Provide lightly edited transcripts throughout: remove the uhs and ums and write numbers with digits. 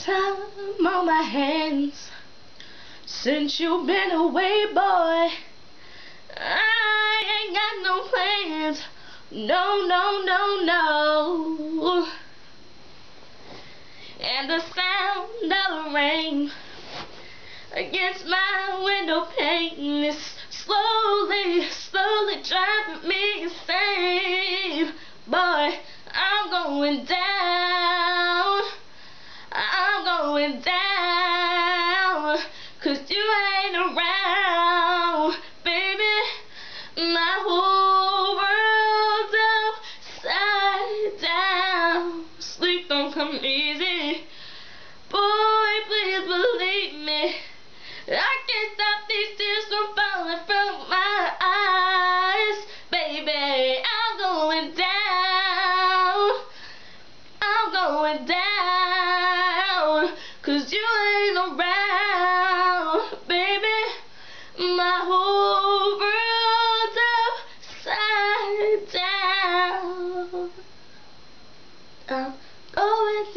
time on my hands since you've been away, boy. I ain't got no plans. No, no, no, no. And the sound of the rain against my window pane is slowly, slowly driving me insane. Boy, I'm going down. I'm going down, 'cause you ain't around, baby. My whole world's upside down. Sleep don't come easy. Boy, please believe me, I can't stop these tears from falling from my eyes. Baby, I'm going down. I'm going down, 'cause you ain't around, baby. My whole world's upside down. I'm going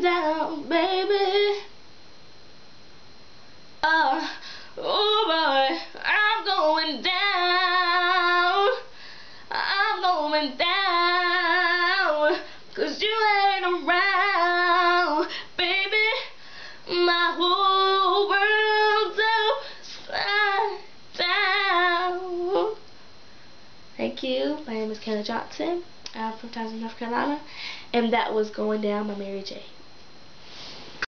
down, baby. Oh boy, I'm going down. I'm going down, 'cause you ain't around, baby. My whole world's upside down. Thank you. My name is Kayla Johnson. I'm from Townsend, North Carolina, and that was Going Down by Mary J.